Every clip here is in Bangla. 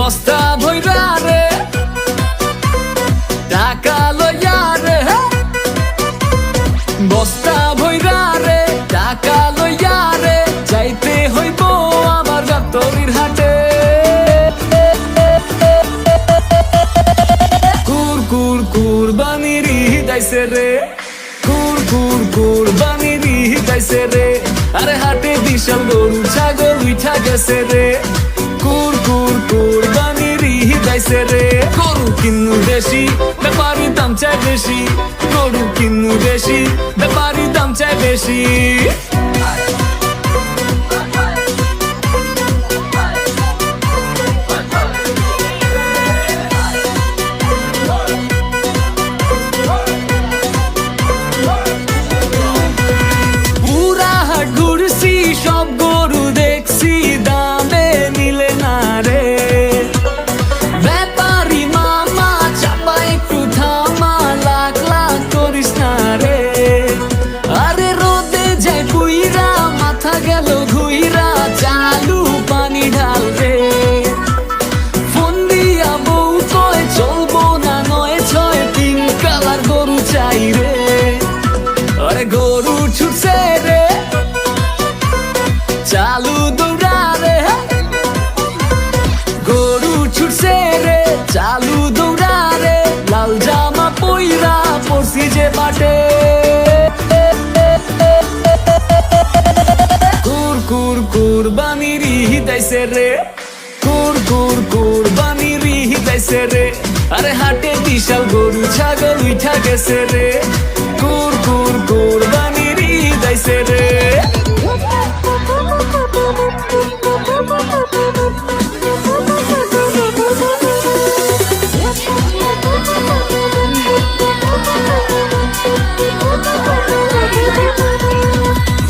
বস্তা ভইরা রে টাকা লইয়া রে, বস্তা ভইরা রে টাকা লইয়া রে যাইতে হইব আমার গাবতলীর হাটে। কুরবানির ঈদ আইছে রে, কুরবানির ঈদ আইছে রে, আরে হাটে বিশাল গরু ছাগল উঠা গেছে রে। কুরবানির ঈদ আইছে রে, গরু কিন্নু বেশি ব্যাপারী দাম চাই বেশি, গরু কিন্নু বেশি ব্যাপারী দাম চাই বেশি। সব গরু দেখছি দামে মিলে না রে, ব্যাপারী মামা চাপা একটু থামা, লাখ লাখ করিস না রে। আরে রোদে যায় বুইরা মাথা গেল ঘুইরা, চালু পানি ঢাল রে। ফোন দিয়া বউ কয় চলবো না ৯-৬ তিন কালার গরু চাই রে। আরে গরু ছুটছে রে চালু দৌড়া রে, গরু ছুটছে রে চালু দৌড়া রে, লাল জামা পইরা পড়ছি যে বাটে। কুরবানির ঈদ আইছে রে, কুরবানির ঈদ আইছে রে, আরে হাটে বিশাল গরু ছাগল উঠা গেছে রে। কুরবানির ঈদ আইছে রে।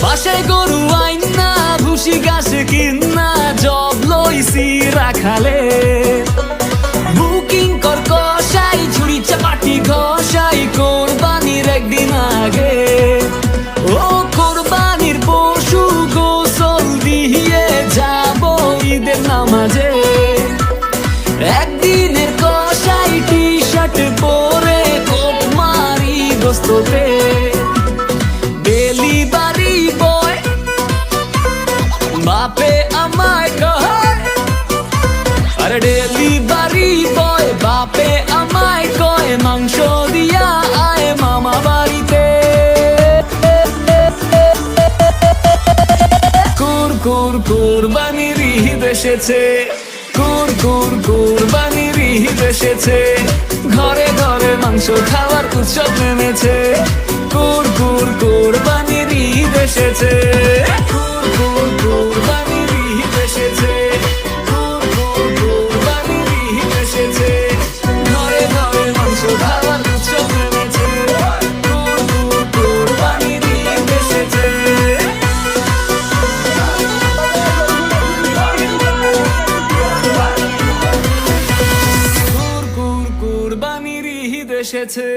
বাসায় গরু আইনা ভুসি ঘাস কিনা জব লইছি রাখালে, বুকিং কর কষাই ঝুড়ি চাপাটি ঘষাই কোরবানির একদিন আগে। ও কোরবানির পশু গোসল দিয়ে যাব ঈদের নামাজে, একদিনের কষাই টি শার্ট পরে কোপ মারি গোস্ততে। ডেলিভারি বয় বাপে আমায় কয়, আরে ডেলিভারি বয় বাপে আমায় কয় মাংস দিয়া আয় মামা বাড়িতে। কুরবানির ঈদ এসেছে, কুরবানির ঈদ এসেছে, ঘরে ঘরে মাংস খাওয়ার উৎসব নেমেছে। কুরবানির ঈদ এসেছে, কুরবানির ঈদ এসেছে, কুরবানির ঈদ এসেছে, ঘরে ঘরে মাংস খাওয়ার উৎসব নেমেছে। কুরবানির ঈদ এসেছে। কুরবানির ঈদ এসেছে।